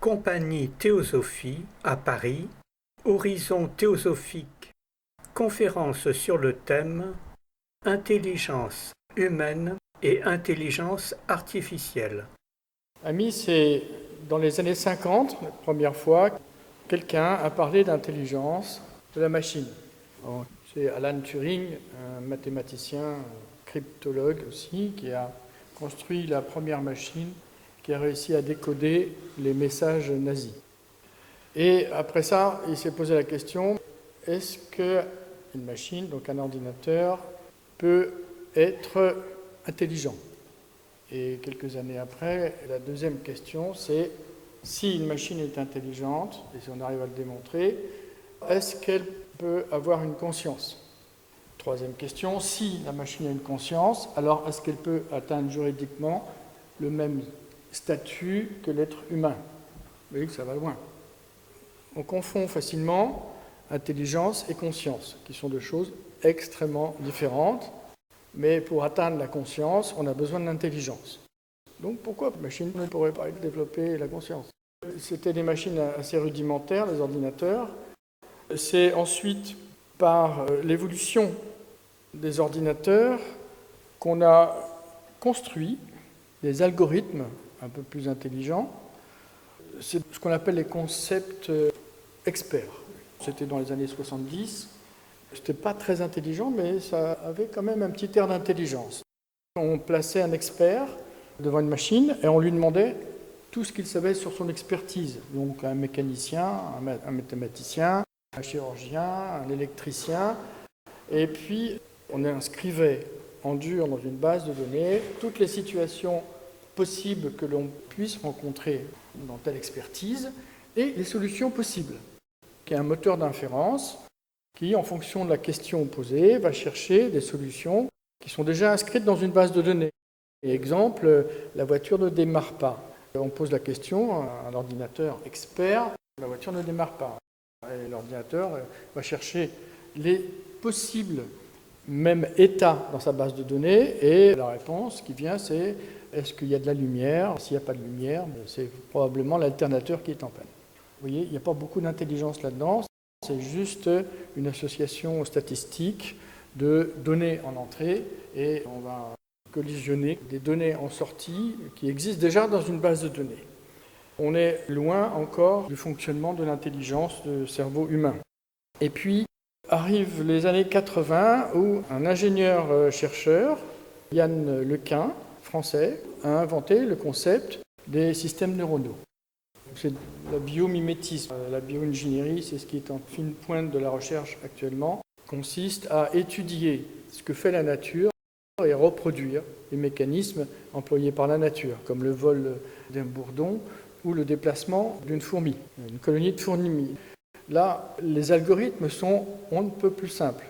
Compagnie Théosophie à Paris, Horizon théosophique, conférence sur le thème Intelligence humaine et intelligence artificielle. Ami, c'est dans les années 50, la première fois, quelqu'un a parlé d'intelligence de la machine. Alors, c'est Alan Turing, un mathématicien, un cryptologue aussi, qui a construit la première machine qui a réussi à décoder les messages nazis. Et après ça, il s'est posé la question, est-ce qu'une machine, donc un ordinateur, peut être intelligent ? Et quelques années après, la deuxième question, c'est si une machine est intelligente, et si on arrive à le démontrer, est-ce qu'elle peut avoir une conscience ? Troisième question, si la machine a une conscience, alors est-ce qu'elle peut atteindre juridiquement le même statut que l'être humain ? Vous voyez que ça va loin. On confond facilement intelligence et conscience, qui sont deux choses extrêmement différentes. Mais pour atteindre la conscience, on a besoin de l'intelligence. Donc pourquoi la machine ne pourrait pas développer la conscience ? C'était des machines assez rudimentaires, les ordinateurs. C'est ensuite par l'évolution des ordinateurs qu'on a construit des algorithmes un peu plus intelligents. C'est ce qu'on appelle les concepts experts. C'était dans les années 70. C'était pas très intelligent, mais ça avait quand même un petit air d'intelligence. On plaçait un expert devant une machine et on lui demandait tout ce qu'il savait sur son expertise. Donc un mécanicien, un mathématicien, un chirurgien, un électricien. Et puis on inscrivait en dur dans une base de données toutes les situations possibles que l'on puisse rencontrer dans telle expertise et les solutions possibles. Il y a un moteur d'inférence qui, en fonction de la question posée, va chercher des solutions qui sont déjà inscrites dans une base de données. Et exemple, la voiture ne démarre pas. On pose la question à un ordinateur expert, la voiture ne démarre pas. Et l'ordinateur va chercher les possibles mêmes états dans sa base de données, et la réponse qui vient, c'est est-ce qu'il y a de la lumière ? S'il n'y a pas de lumière, c'est probablement l'alternateur qui est en panne. Vous voyez, il n'y a pas beaucoup d'intelligence là-dedans. C'est juste une association statistique de données en entrée et on va collisionner des données en sortie qui existent déjà dans une base de données. On est loin encore du fonctionnement de l'intelligence du cerveau humain. Et puis arrivent les années 80 où un ingénieur-chercheur, Yann Lequin, français, a inventé le concept des systèmes neuronaux. C'est la biomimétisme, la bioingénierie, c'est ce qui est en fine pointe de la recherche actuellement, consiste à étudier ce que fait la nature et reproduire les mécanismes employés par la nature, comme le vol d'un bourdon ou le déplacement d'une fourmi, une colonie de fourmis. Là, les algorithmes sont on ne peut plus simples.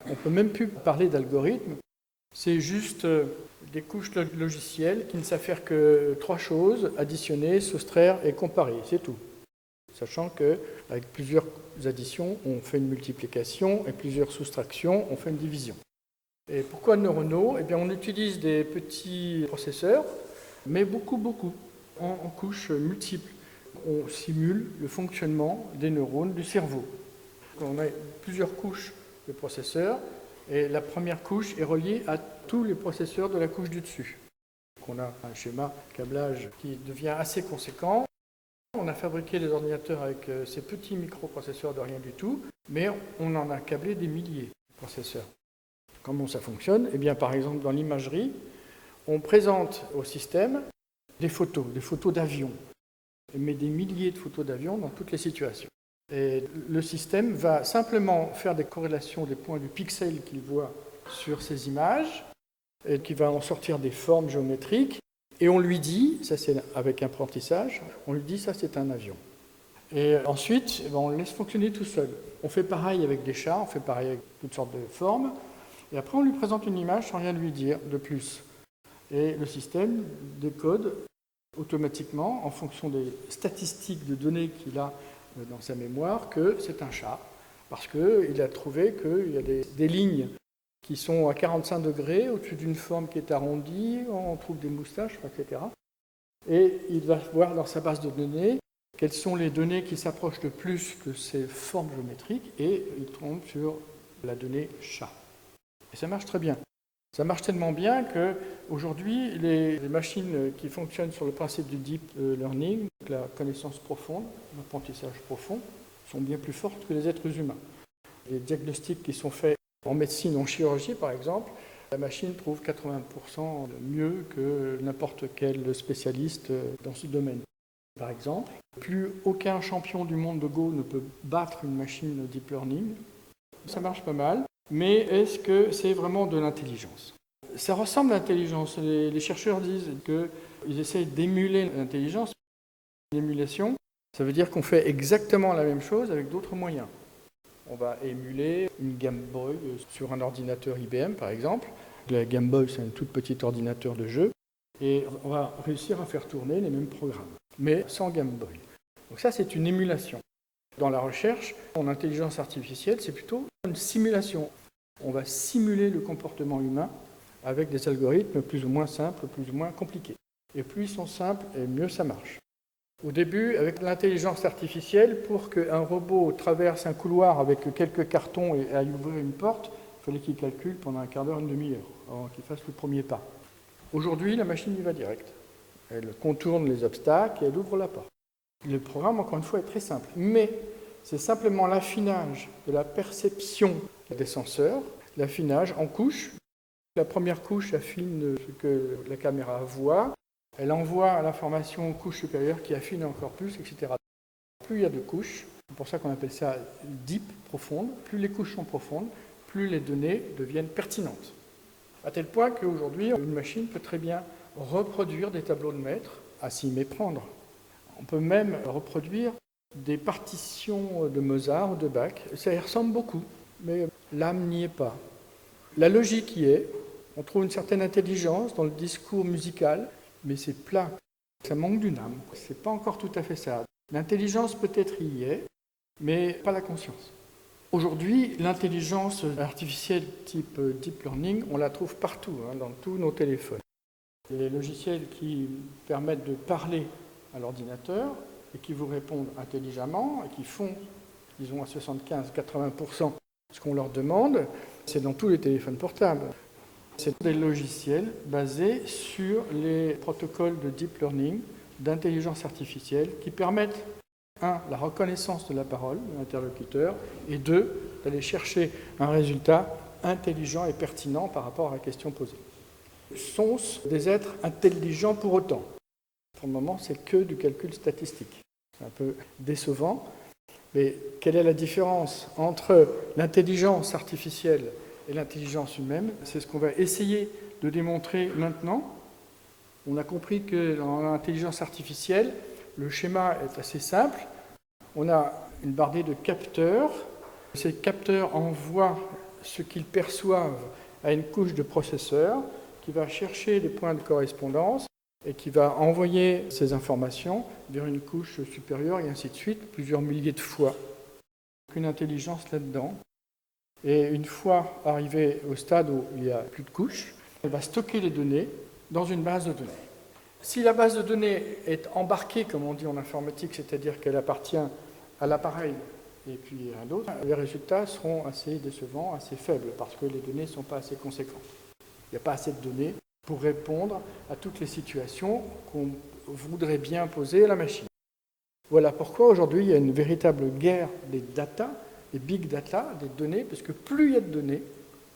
On ne peut même plus parler d'algorithmes, c'est juste des couches logicielles qui ne savent faire que trois choses, additionner, soustraire et comparer, c'est tout. Sachant qu'avec plusieurs additions, on fait une multiplication et plusieurs soustractions, on fait une division. Et pourquoi neuronaux ? Eh bien, on utilise des petits processeurs, mais beaucoup, en couches multiples. On simule le fonctionnement des neurones du cerveau. On a plusieurs couches de processeurs, et la première couche est reliée à tous les processeurs de la couche du dessus. Donc on a un schéma câblage qui devient assez conséquent. On a fabriqué les ordinateurs avec ces petits microprocesseurs de rien du tout, mais on en a câblé des milliers de processeurs. Comment ça fonctionne ? Eh bien, par exemple, dans l'imagerie, on présente au système des photos d'avions. On met des milliers de photos d'avions dans toutes les situations. Et le système va simplement faire des corrélations des points du pixel qu'il voit sur ces images, et qui va en sortir des formes géométriques, et on lui dit, ça c'est avec apprentissage, on lui dit ça c'est un avion. Et ensuite, on le laisse fonctionner tout seul. On fait pareil avec des chats, on fait pareil avec toutes sortes de formes, et après on lui présente une image sans rien lui dire de plus. Et le système décode automatiquement, en fonction des statistiques de données qu'il a dans sa mémoire, que c'est un chat, parce qu'il a trouvé qu'il y a des lignes qui sont à 45 degrés au-dessus d'une forme qui est arrondie, on trouve des moustaches, etc. Et il va voir dans sa base de données quelles sont les données qui s'approchent le plus de ces formes géométriques, et il tombe sur la donnée chat. Et ça marche très bien. Ça marche tellement bien qu'aujourd'hui, les machines qui fonctionnent sur le principe du deep learning, la connaissance profonde, l'apprentissage profond, sont bien plus fortes que les êtres humains. Les diagnostics qui sont faits en médecine, en chirurgie par exemple, la machine trouve 80% mieux que n'importe quel spécialiste dans ce domaine. Par exemple, plus aucun champion du monde de Go ne peut battre une machine deep learning. Ça marche pas mal, mais est-ce que c'est vraiment de l'intelligence? Ça ressemble à l'intelligence. Les chercheurs disent qu'ils essayent d'émuler l'intelligence. L'émulation, ça veut dire qu'on fait exactement la même chose avec d'autres moyens. On va émuler une Game Boy sur un ordinateur IBM, par exemple. La Game Boy, c'est un tout petit ordinateur de jeu. Et on va réussir à faire tourner les mêmes programmes, mais sans Game Boy. Donc ça, c'est une émulation. Dans la recherche, en intelligence artificielle, c'est plutôt une simulation. On va simuler le comportement humain avec des algorithmes plus ou moins simples, plus ou moins compliqués. Et plus ils sont simples, et mieux ça marche. Au début, avec l'intelligence artificielle, pour qu'un robot traverse un couloir avec quelques cartons et aille ouvrir une porte, il fallait qu'il calcule pendant un quart d'heure, une demi-heure, avant qu'il fasse le premier pas. Aujourd'hui, la machine y va direct. Elle contourne les obstacles et elle ouvre la porte. Le programme, encore une fois, est très simple. Mais c'est simplement l'affinage de la perception des senseurs, l'affinage en couches. La première couche affine ce que la caméra voit. Elle envoie l'information aux couches supérieures qui affinent encore plus, etc. Plus il y a de couches, c'est pour ça qu'on appelle ça deep, profonde, plus les couches sont profondes, plus les données deviennent pertinentes. À tel point qu'aujourd'hui, une machine peut très bien reproduire des tableaux de maître à s'y méprendre. On peut même reproduire des partitions de Mozart ou de Bach. Ça y ressemble beaucoup, mais l'âme n'y est pas. La logique y est. On trouve une certaine intelligence dans le discours musical, mais c'est plat. Ça manque d'une âme. C'est pas encore tout à fait ça. L'intelligence peut-être y est, mais pas la conscience. Aujourd'hui, l'intelligence artificielle type deep learning, on la trouve partout, dans tous nos téléphones. Il y a les logiciels qui permettent de parler à l'ordinateur et qui vous répondent intelligemment et qui font, disons à 75-80% ce qu'on leur demande. C'est dans tous les téléphones portables. C'est des logiciels basés sur les protocoles de deep learning, d'intelligence artificielle, qui permettent, 1, la reconnaissance de la parole de l'interlocuteur, et 2, d'aller chercher un résultat intelligent et pertinent par rapport à la question posée. Sont-ce des êtres intelligents pour autant? Pour le moment, c'est que du calcul statistique. C'est un peu décevant, mais quelle est la différence entre l'intelligence artificielle et l'intelligence humaine? C'est ce qu'on va essayer de démontrer maintenant. On a compris que dans l'intelligence artificielle, le schéma est assez simple. On a une bardée de capteurs. Ces capteurs envoient ce qu'ils perçoivent à une couche de processeur qui va chercher des points de correspondance et qui va envoyer ces informations vers une couche supérieure et ainsi de suite, plusieurs milliers de fois. Une intelligence là-dedans. Et une fois arrivé au stade où il n'y a plus de couches, elle va stocker les données dans une base de données. Si la base de données est embarquée, comme on dit en informatique, c'est-à-dire qu'elle appartient à l'appareil et puis à d'autres, les résultats seront assez décevants, assez faibles, parce que les données ne sont pas assez conséquentes. Il n'y a pas assez de données pour répondre à toutes les situations qu'on voudrait bien poser à la machine. Voilà pourquoi aujourd'hui il y a une véritable guerre des data, des big data, des données, parce que plus il y a de données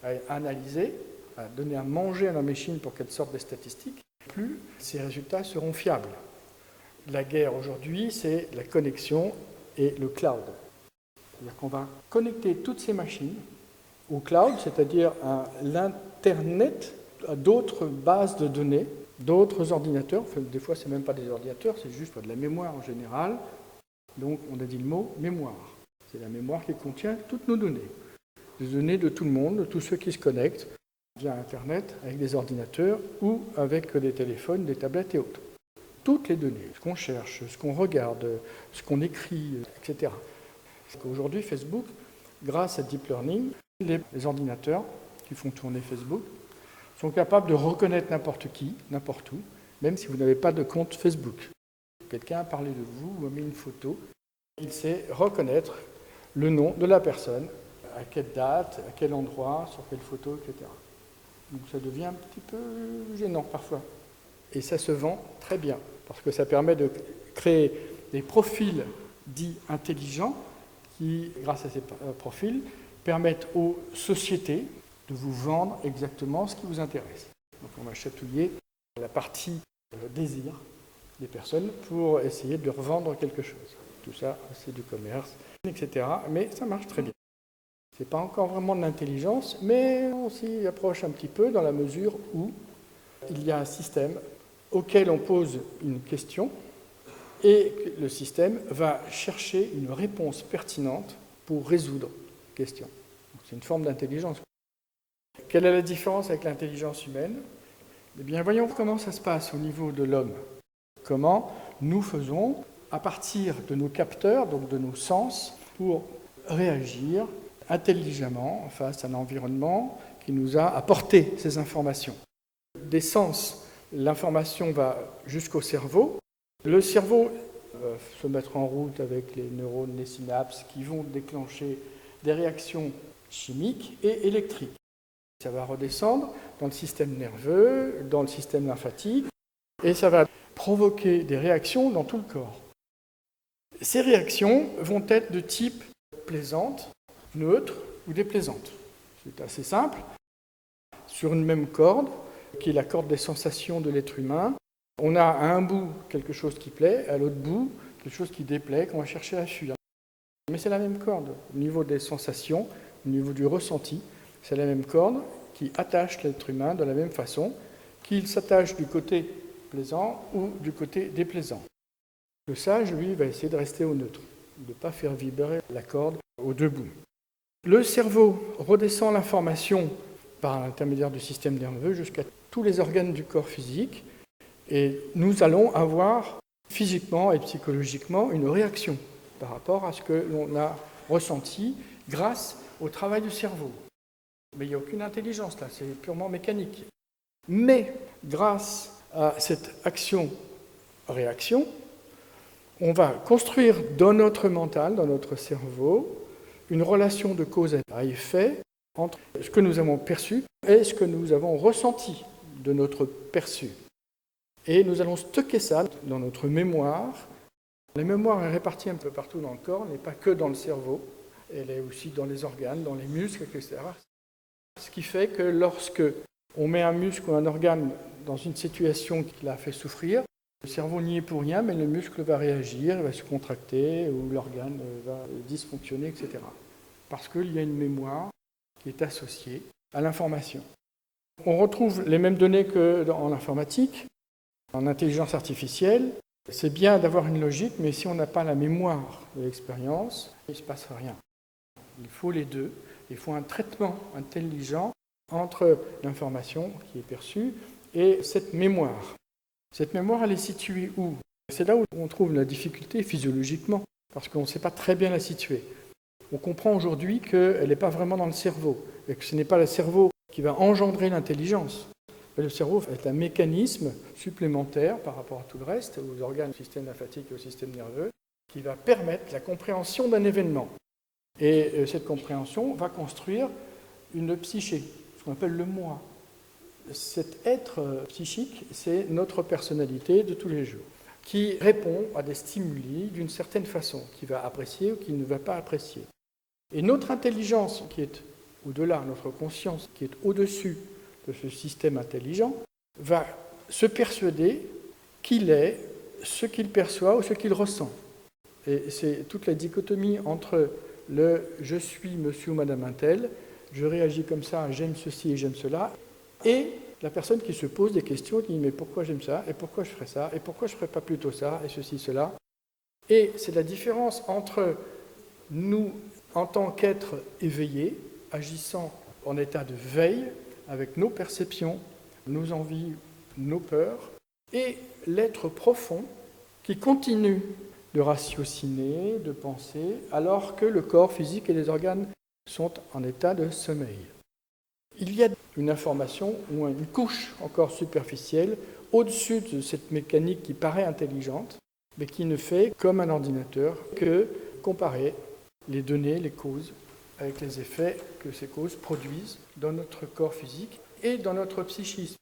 à analyser, à donner à manger à la machine pour qu'elle sorte des statistiques, plus ces résultats seront fiables. La guerre aujourd'hui, c'est la connexion et le cloud. C'est-à-dire qu'on va connecter toutes ces machines au cloud, c'est-à-dire à l'Internet, à d'autres bases de données, d'autres ordinateurs. Enfin, des fois, ce n'est même pas des ordinateurs, c'est juste de la mémoire en général. Donc, on a dit le mot mémoire. C'est la mémoire qui contient toutes nos données. Les données de tout le monde, de tous ceux qui se connectent via Internet avec des ordinateurs ou avec des téléphones, des tablettes et autres. Toutes les données, ce qu'on cherche, ce qu'on regarde, ce qu'on écrit, etc. Aujourd'hui, Facebook, grâce à Deep Learning, les ordinateurs qui font tourner Facebook sont capables de reconnaître n'importe qui, n'importe où, même si vous n'avez pas de compte Facebook. quelqu'un a parlé de vous ou a mis une photo, il sait reconnaître le nom de la personne, à quelle date, à quel endroit, sur quelle photo, etc. Donc ça devient un petit peu gênant parfois. Et ça se vend très bien, parce que ça permet de créer des profils dits intelligents qui, grâce à ces profils, permettent aux sociétés de vous vendre exactement ce qui vous intéresse. Donc on va chatouiller la partie désir des personnes pour essayer de leur vendre quelque chose. Tout ça, c'est du commerce, etc. Mais ça marche très bien. Ce n'est pas encore vraiment de l'intelligence, mais on s'y approche un petit peu dans la mesure où il y a un système auquel on pose une question et le système va chercher une réponse pertinente pour résoudre la question. Donc, c'est une forme d'intelligence. Quelle est la différence avec l'intelligence humaine ? Eh bien, voyons comment ça se passe au niveau de l'homme. Comment nous faisons, à partir de nos capteurs, donc de nos sens, pour réagir intelligemment face à un environnement qui nous a apporté ces informations. Des sens, l'information va jusqu'au cerveau. Le cerveau va se mettre en route avec les neurones, les synapses qui vont déclencher des réactions chimiques et électriques. Ça va redescendre dans le système nerveux, dans le système lymphatique, et ça va provoquer des réactions dans tout le corps. Ces réactions vont être de type plaisante, neutre ou déplaisante. C'est assez simple. Sur une même corde, qui est la corde des sensations de l'être humain, on a à un bout quelque chose qui plaît, à l'autre bout quelque chose qui déplaît, qu'on va chercher à fuir. Mais c'est la même corde. Au niveau des sensations, au niveau du ressenti, c'est la même corde qui attache l'être humain de la même façon, qu'il s'attache du côté plaisant ou du côté déplaisant. Le sage, lui, va essayer de rester au neutre, de ne pas faire vibrer la corde aux deux bouts. Le cerveau redescend l'information par l'intermédiaire du système nerveux jusqu'à tous les organes du corps physique, et nous allons avoir physiquement et psychologiquement une réaction par rapport à ce que l'on a ressenti grâce au travail du cerveau. Mais il n'y a aucune intelligence là, c'est purement mécanique. Mais grâce à cette action-réaction, on va construire dans notre mental, dans notre cerveau, une relation de cause à effet entre ce que nous avons perçu et ce que nous avons ressenti de notre perçu. Et nous allons stocker ça dans notre mémoire. La mémoire est répartie un peu partout dans le corps, elle n'est pas que dans le cerveau, elle est aussi dans les organes, dans les muscles, etc. Ce qui fait que lorsque on met un muscle ou un organe dans une situation qui l'a fait souffrir, le cerveau n'y est pour rien, mais le muscle va réagir, il va se contracter, ou l'organe va dysfonctionner, etc. Parce qu'il y a une mémoire qui est associée à l'information. On retrouve les mêmes données qu'en informatique, en intelligence artificielle. C'est bien d'avoir une logique, mais si on n'a pas la mémoire de l'expérience, il ne se passe rien. Il faut les deux. Il faut un traitement intelligent entre l'information qui est perçue et cette mémoire. Cette mémoire, elle est située où ? C'est là où on trouve la difficulté physiologiquement, parce qu'on ne sait pas très bien la situer. On comprend aujourd'hui qu'elle n'est pas vraiment dans le cerveau, et que ce n'est pas le cerveau qui va engendrer l'intelligence. Mais le cerveau est un mécanisme supplémentaire par rapport à tout le reste, aux organes, au système lymphatique et au système nerveux, qui va permettre la compréhension d'un événement. Et cette compréhension va construire une psyché, ce qu'on appelle le moi. Cet être psychique, c'est notre personnalité de tous les jours, qui répond à des stimuli d'une certaine façon, qui va apprécier ou qui ne va pas apprécier. Et notre intelligence, qui est au-delà, notre conscience, qui est au-dessus de ce système intelligent, va se persuader qu'il est ce qu'il perçoit ou ce qu'il ressent. Et c'est toute la dichotomie entre le « je suis monsieur ou madame un tel », je réagis comme ça, j'aime ceci et j'aime cela, et la personne qui se pose des questions, qui dit « mais pourquoi j'aime ça ? Et pourquoi je ferais ça ? Et pourquoi je ne ferais pas plutôt ça ? Et ceci, cela ?» Et c'est la différence entre nous, en tant qu'êtres éveillés, agissant en état de veille, avec nos perceptions, nos envies, nos peurs, et l'être profond qui continue de ratiociner, de penser, alors que le corps physique et les organes sont en état de sommeil. Il y a une information ou une couche encore superficielle au-dessus de cette mécanique qui paraît intelligente mais qui ne fait, comme un ordinateur, que comparer les données, les causes, avec les effets que ces causes produisent dans notre corps physique et dans notre psychisme.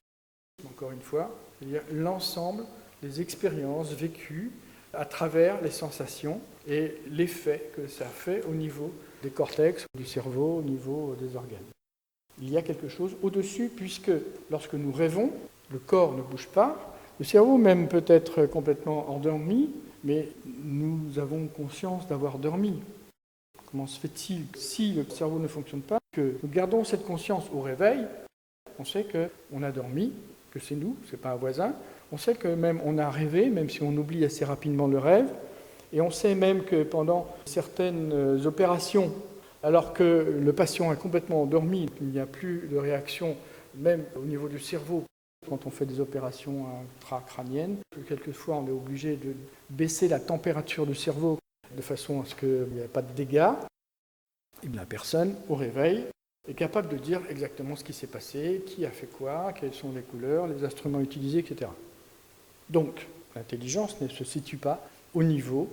Encore une fois, c'est-à-dire l'ensemble des expériences vécues à travers les sensations et l'effet que ça fait au niveau des cortex, du cerveau, au niveau des organes. Il y a quelque chose au-dessus, puisque lorsque nous rêvons, le corps ne bouge pas, le cerveau même peut être complètement endormi, mais nous avons conscience d'avoir dormi. Comment se fait-il, si le cerveau ne fonctionne pas, que nous gardons cette conscience au réveil? On sait qu'on a dormi, que c'est nous, ce n'est pas un voisin. On sait que même on a rêvé, même si on oublie assez rapidement le rêve. Et on sait même que pendant certaines opérations, alors que le patient est complètement endormi, il n'y a plus de réaction, même au niveau du cerveau, quand on fait des opérations intracrâniennes, quelquefois on est obligé de baisser la température du cerveau de façon à ce qu'il n'y ait pas de dégâts. Et la personne, au réveil, est capable de dire exactement ce qui s'est passé, qui a fait quoi, quelles sont les couleurs, les instruments utilisés, etc. Donc, l'intelligence ne se situe pas au niveau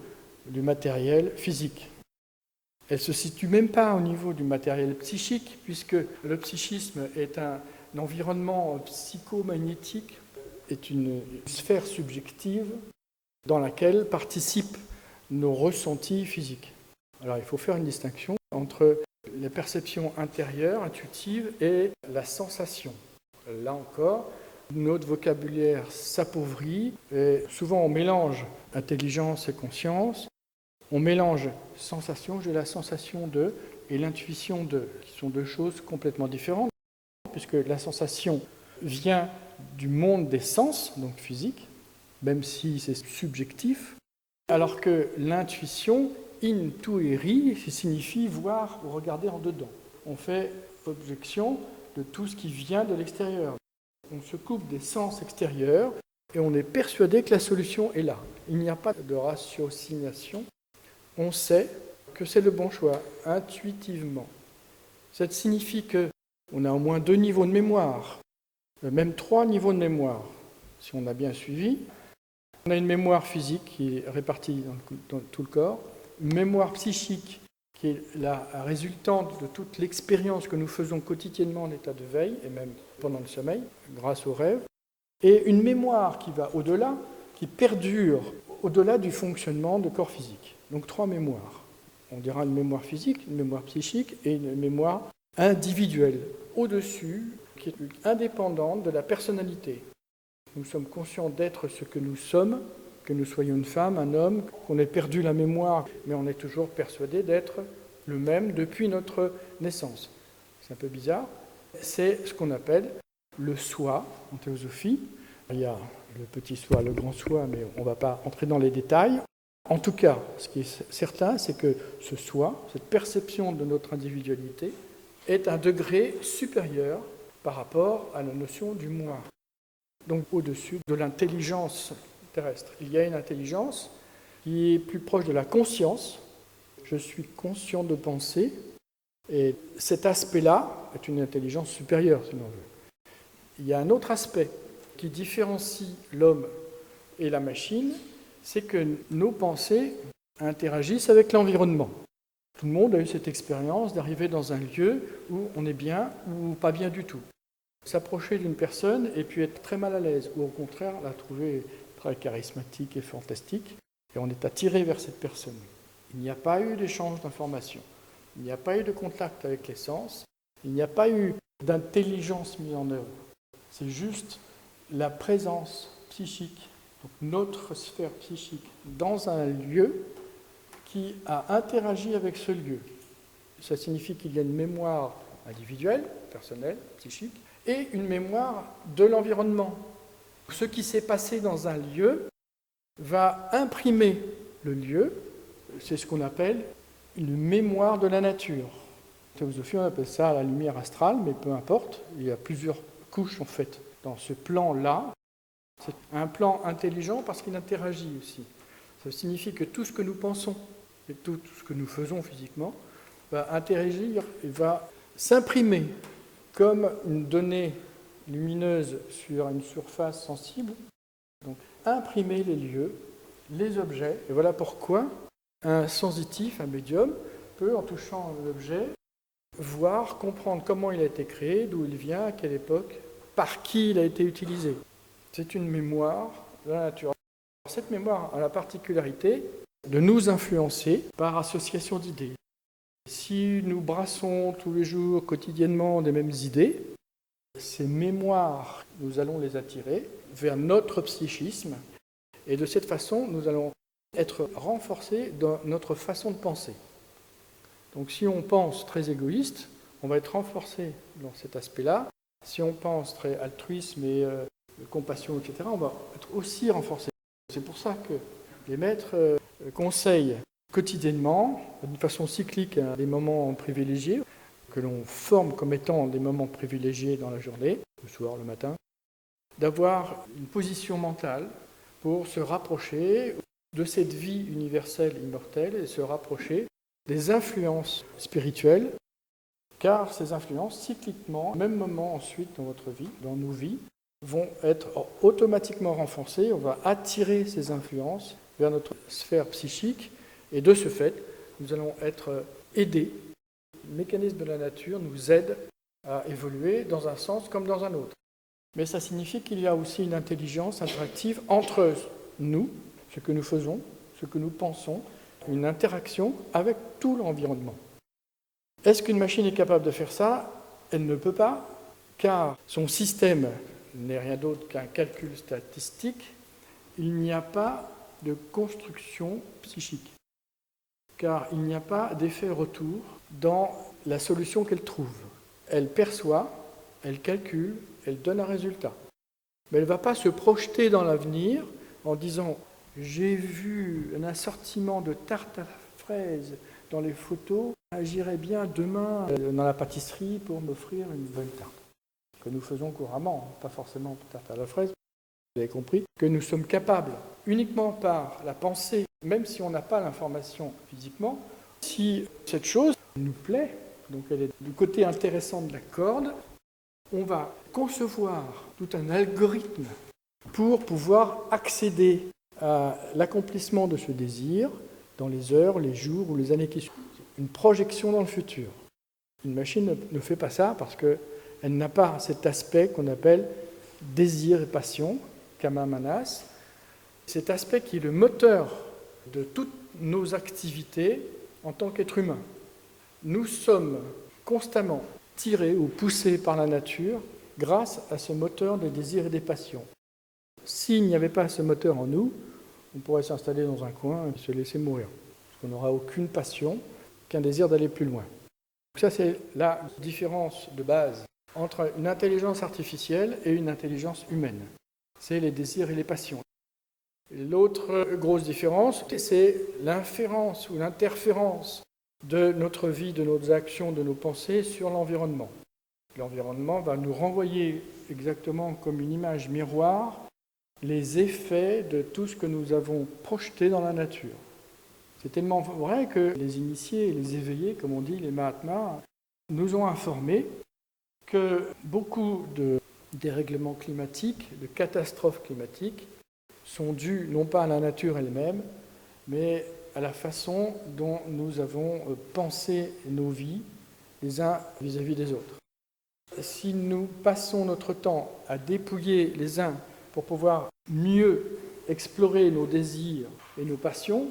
du matériel physique. Elle ne se situe même pas au niveau du matériel psychique, puisque le psychisme est un environnement psychomagnétique, est une sphère subjective dans laquelle participent nos ressentis physiques. Alors, il faut faire une distinction entre les perceptions intérieures, intuitives, et la sensation. Là encore, notre vocabulaire s'appauvrit, et souvent on mélange intelligence et conscience, on mélange sensation, j'ai la sensation de, et l'intuition de, qui sont deux choses complètement différentes, puisque la sensation vient du monde des sens, donc physique, même si c'est subjectif, alors que l'intuition, intuiri, signifie voir ou regarder en dedans. On fait objection de tout ce qui vient de l'extérieur. On se coupe des sens extérieurs et on est persuadé que la solution est là. Il n'y a pas de ratiocination. On sait que c'est le bon choix, intuitivement. Ça signifie qu'on a au moins 2 niveaux de mémoire, même 3 niveaux de mémoire, si on a bien suivi. On a une mémoire physique qui est répartie dans tout le corps, une mémoire psychique qui est la résultante de toute l'expérience que nous faisons quotidiennement en état de veille, et même pendant le sommeil, grâce aux rêves, et une mémoire qui va au-delà, qui perdure au-delà du fonctionnement du corps physique. Donc 3 mémoires. On dira une mémoire physique, une mémoire psychique et une mémoire individuelle, au-dessus, qui est indépendante de la personnalité. Nous sommes conscients d'être ce que nous sommes, que nous soyons une femme, un homme, qu'on ait perdu la mémoire, mais on est toujours persuadé d'être le même depuis notre naissance. C'est un peu bizarre. C'est ce qu'on appelle le soi en théosophie. Il y a le petit soi, le grand soi, mais on ne va pas entrer dans les détails. En tout cas, ce qui est certain, c'est que ce soi, cette perception de notre individualité, est un degré supérieur par rapport à la notion du moi. Donc au-dessus de l'intelligence terrestre. Il y a une intelligence qui est plus proche de la conscience. Je suis conscient de penser, et cet aspect-là est une intelligence supérieure, si l'on veut. Il y a un autre aspect qui différencie l'homme et la machine, c'est que nos pensées interagissent avec l'environnement. Tout le monde a eu cette expérience d'arriver dans un lieu où on est bien ou pas bien du tout. S'approcher d'une personne et puis être très mal à l'aise, ou au contraire la trouver très charismatique et fantastique, et on est attiré vers cette personne. Il n'y a pas eu d'échange d'informations, il n'y a pas eu de contact avec les sens, il n'y a pas eu d'intelligence mise en œuvre. C'est juste la présence psychique, donc notre sphère psychique, dans un lieu qui a interagi avec ce lieu. Ça signifie qu'il y a une mémoire individuelle, personnelle, psychique, et une mémoire de l'environnement. Ce qui s'est passé dans un lieu va imprimer le lieu, c'est ce qu'on appelle une mémoire de la nature. En théosophie, on appelle ça la lumière astrale, mais peu importe, il y a plusieurs couches en fait dans ce plan-là. C'est un plan intelligent parce qu'il interagit aussi. Ça signifie que tout ce que nous pensons et tout ce que nous faisons physiquement va interagir et va s'imprimer comme une donnée lumineuse sur une surface sensible. Donc, imprimer les lieux, les objets. Et voilà pourquoi un sensitif, un médium, peut, en touchant l'objet, voir, comprendre comment il a été créé, d'où il vient, à quelle époque, par qui il a été utilisé. C'est une mémoire de la nature. Cette mémoire a la particularité de nous influencer par association d'idées. Si nous brassons tous les jours, quotidiennement, des mêmes idées, ces mémoires, nous allons les attirer vers notre psychisme, et de cette façon, nous allons être renforcés dans notre façon de penser. Donc si on pense très égoïste, on va être renforcé dans cet aspect-là. Si on pense très altruisme et compassion, etc., on va être aussi renforcé. C'est pour ça que les maîtres conseillent quotidiennement, d'une façon cyclique, des moments privilégiés, que l'on forme comme étant des moments privilégiés dans la journée, le soir, le matin, d'avoir une position mentale pour se rapprocher de cette vie universelle, immortelle, et se rapprocher des influences spirituelles, car ces influences, cycliquement, au même moment ensuite dans votre vie, dans nos vies, vont être automatiquement renforcées. On va attirer ces influences vers notre sphère psychique, et de ce fait, nous allons être aidés. Le mécanisme de la nature nous aide à évoluer dans un sens comme dans un autre. Mais ça signifie qu'il y a aussi une intelligence interactive entre nous, ce que nous faisons, ce que nous pensons, une interaction avec tout l'environnement. Est-ce qu'une machine est capable de faire ça? Elle ne peut pas, car son système n'est rien d'autre qu'un calcul statistique. Il n'y a pas de construction psychique, car il n'y a pas d'effet retour dans la solution qu'elle trouve. Elle perçoit, elle calcule, elle donne un résultat. Mais elle ne va pas se projeter dans l'avenir en disant « j'ai vu un assortiment de tartes à fraises dans les photos, j'irai bien demain dans la pâtisserie pour m'offrir une bonne tarte ». Que nous faisons couramment, pas forcément tarte à la fraise. Vous avez compris que nous sommes capables, uniquement par la pensée, même si on n'a pas l'information physiquement, si cette chose nous plaît, donc elle est du côté intéressant de la corde, on va concevoir tout un algorithme pour pouvoir accéder à l'accomplissement de ce désir dans les heures, les jours ou les années qui suivent. Une projection dans le futur. Une machine ne fait pas ça parce qu'elle n'a pas cet aspect qu'on appelle désir et passion, kama manas. Cet aspect qui est le moteur de toutes nos activités en tant qu'être humain. Nous sommes constamment tirés ou poussés par la nature grâce à ce moteur des désirs et des passions. S'il n'y avait pas ce moteur en nous, on pourrait s'installer dans un coin et se laisser mourir. Parce qu'on n'aura aucune passion, qu'un désir d'aller plus loin. Donc ça, c'est la différence de base entre une intelligence artificielle et une intelligence humaine. C'est les désirs et les passions. L'autre grosse différence, c'est l'inférence ou l'interférence de notre vie, de nos actions, de nos pensées sur l'environnement. L'environnement va nous renvoyer exactement comme une image miroir les effets de tout ce que nous avons projeté dans la nature. C'est tellement vrai que les initiés et les éveillés, comme on dit, les Mahatmas, nous ont informés que beaucoup de dérèglements climatiques, de catastrophes climatiques, sont dus non pas à la nature elle-même, mais à la façon dont nous avons pensé nos vies les uns vis-à-vis des autres. Si nous passons notre temps à dépouiller les uns pour pouvoir mieux explorer nos désirs et nos passions,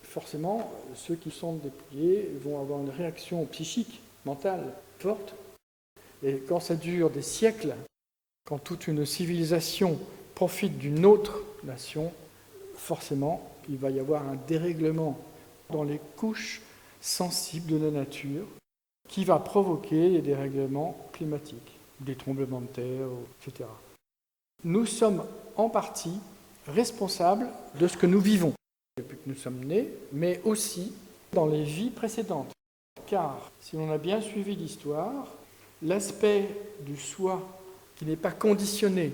forcément, ceux qui sont dépouillés vont avoir une réaction psychique, mentale, forte. Et quand ça dure des siècles, quand toute une civilisation profite d'une autre nation, forcément, il va y avoir un dérèglement dans les couches sensibles de la nature qui va provoquer des dérèglements climatiques, des tremblements de terre, etc. Nous sommes en partie responsables de ce que nous vivons depuis que nous sommes nés, mais aussi dans les vies précédentes. Car, si l'on a bien suivi l'histoire, l'aspect du soi qui n'est pas conditionné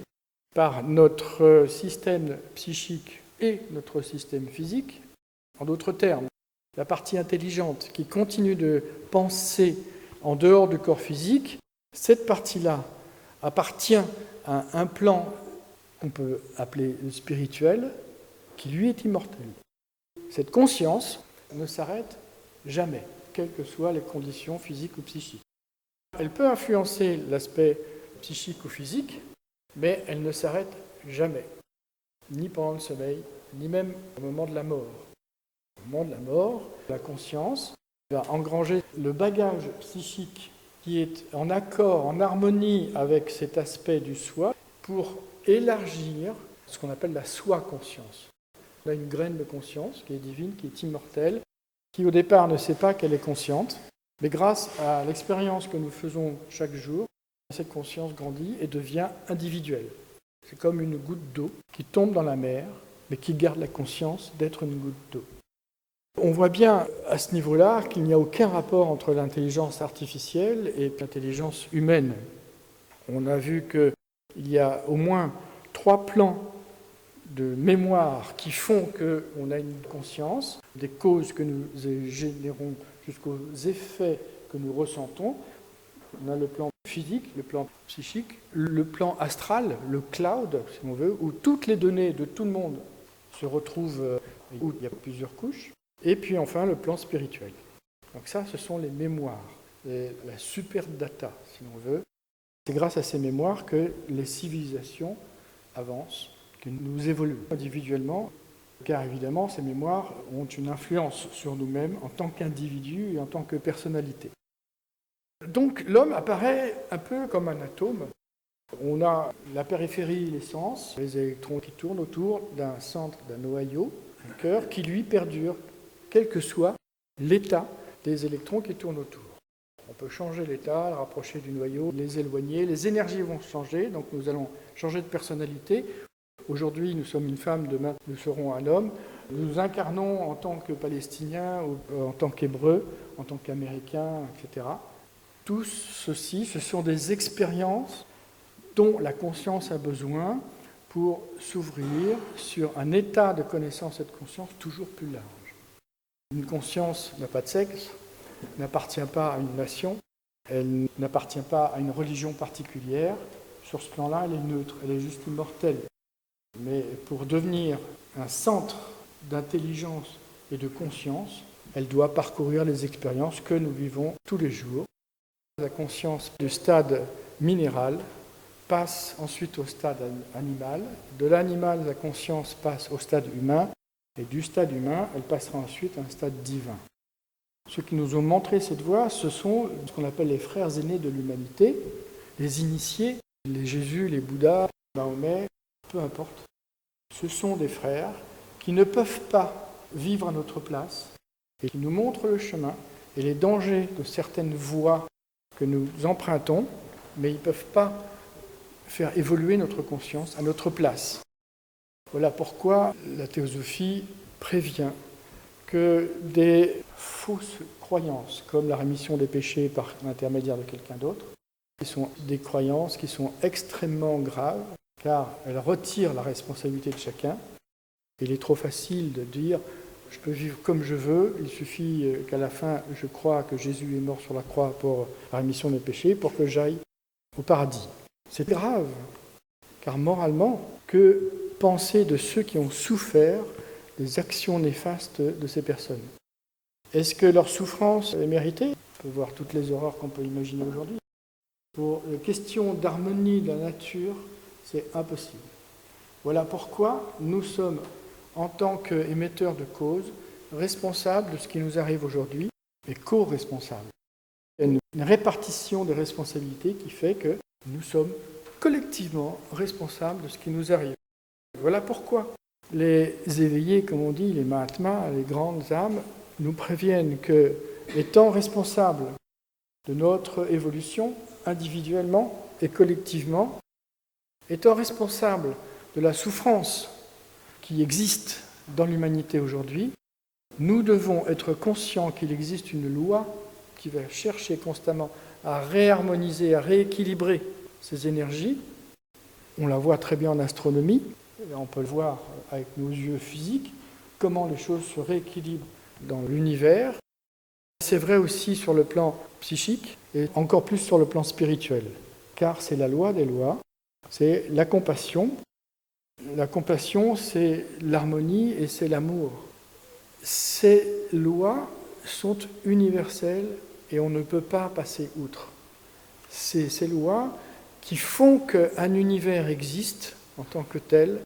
par notre système psychique et notre système physique, en d'autres termes, la partie intelligente qui continue de penser en dehors du corps physique, cette partie-là appartient à un plan qu'on peut appeler spirituel, qui lui est immortel. Cette conscience ne s'arrête jamais, quelles que soient les conditions physiques ou psychiques. Elle peut influencer l'aspect psychique ou physique, mais elle ne s'arrête jamais, ni pendant le sommeil, ni même au moment de la mort. Au moment de la mort, la conscience va engranger le bagage psychique qui est en accord, en harmonie avec cet aspect du soi, pour élargir ce qu'on appelle la soi-conscience. On a une graine de conscience qui est divine, qui est immortelle, qui au départ ne sait pas qu'elle est consciente, mais grâce à l'expérience que nous faisons chaque jour, cette conscience grandit et devient individuelle. C'est comme une goutte d'eau qui tombe dans la mer, mais qui garde la conscience d'être une goutte d'eau. On voit bien à ce niveau-là qu'il n'y a aucun rapport entre l'intelligence artificielle et l'intelligence humaine. On a vu qu'il y a au moins 3 plans de mémoire qui font qu'on a une conscience, des causes que nous générons jusqu'aux effets que nous ressentons. On a le plan physique, le plan psychique, le plan astral, le cloud, si on veut, où toutes les données de tout le monde se retrouvent, où il y a plusieurs couches. Et puis enfin, le plan spirituel. Donc ça, ce sont les mémoires, la super data, si l'on veut. C'est grâce à ces mémoires que les civilisations avancent, que nous évoluons individuellement, car évidemment, ces mémoires ont une influence sur nous-mêmes en tant qu'individus et en tant que personnalité. Donc l'homme apparaît un peu comme un atome. On a la périphérie, l'essence, les électrons qui tournent autour d'un centre, d'un noyau, un cœur, qui lui perdure, quel que soit l'état des électrons qui tournent autour. On peut changer l'état, le rapprocher du noyau, les éloigner, les énergies vont changer, donc nous allons changer de personnalité. Aujourd'hui, nous sommes une femme, demain, nous serons un homme. Nous nous incarnons en tant que Palestiniens, ou en tant qu'Hébreux, en tant qu'Américains, etc. Tout ceci, ce sont des expériences dont la conscience a besoin pour s'ouvrir sur un état de connaissance et de conscience toujours plus large. Une conscience n'a pas de sexe, n'appartient pas à une nation, elle n'appartient pas à une religion particulière. Sur ce plan-là, elle est neutre, elle est juste immortelle. Mais pour devenir un centre d'intelligence et de conscience, elle doit parcourir les expériences que nous vivons tous les jours. La conscience du stade minéral passe ensuite au stade animal. De l'animal, la conscience passe au stade humain. Et du stade humain, elle passera ensuite à un stade divin. Ceux qui nous ont montré cette voie, ce sont ce qu'on appelle les frères aînés de l'humanité, les initiés, les Jésus, les Bouddhas, Mahomet, peu importe. Ce sont des frères qui ne peuvent pas vivre à notre place et qui nous montrent le chemin et les dangers de certaines voies que nous empruntons, mais ils ne peuvent pas faire évoluer notre conscience à notre place. Voilà pourquoi la théosophie prévient que des fausses croyances, comme la rémission des péchés par l'intermédiaire de quelqu'un d'autre, qui sont des croyances qui sont extrêmement graves, car elles retirent la responsabilité de chacun. Il est trop facile de dire « je peux vivre comme je veux, il suffit qu'à la fin je croie que Jésus est mort sur la croix pour la rémission des péchés, pour que j'aille au paradis ». C'est grave, car moralement, que penser de ceux qui ont souffert des actions néfastes de ces personnes? Est-ce que leur souffrance est méritée? On peut voir toutes les horreurs qu'on peut imaginer aujourd'hui. Pour les questions d'harmonie de la nature, c'est impossible. Voilà pourquoi nous sommes, en tant qu'émetteurs de causes, responsables de ce qui nous arrive aujourd'hui et co-responsables. Il y a une répartition des responsabilités qui fait que nous sommes collectivement responsables de ce qui nous arrive. Voilà pourquoi les éveillés, comme on dit, les Mahatmas, les grandes âmes, nous préviennent que, étant responsables de notre évolution, individuellement et collectivement, étant responsables de la souffrance qui existe dans l'humanité aujourd'hui, nous devons être conscients qu'il existe une loi qui va chercher constamment à réharmoniser, à rééquilibrer ces énergies. On la voit très bien en astronomie, on peut le voir avec nos yeux physiques, comment les choses se rééquilibrent dans l'univers. C'est vrai aussi sur le plan psychique et encore plus sur le plan spirituel, car c'est la loi des lois, c'est la compassion. La compassion, c'est l'harmonie et c'est l'amour. Ces lois sont universelles et on ne peut pas passer outre. C'est ces lois qui font qu'un univers existe en tant que tel.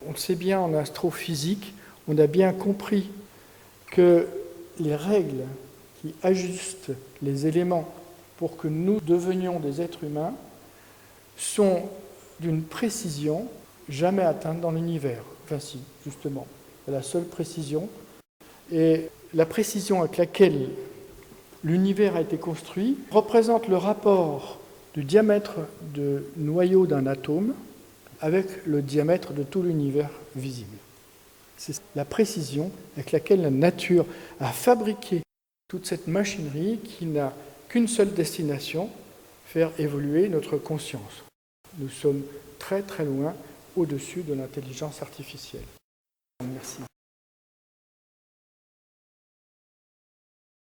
On le sait bien en astrophysique, on a bien compris que les règles qui ajustent les éléments pour que nous devenions des êtres humains sont d'une précision jamais atteinte dans l'univers. Enfin si, justement, c'est la seule précision. Et la précision avec laquelle l'univers a été construit représente le rapport du diamètre du noyau d'un atome avec le diamètre de tout l'univers visible. C'est la précision avec laquelle la nature a fabriqué toute cette machinerie qui n'a qu'une seule destination, faire évoluer notre conscience. Nous sommes très très loin au-dessus de l'intelligence artificielle. Merci.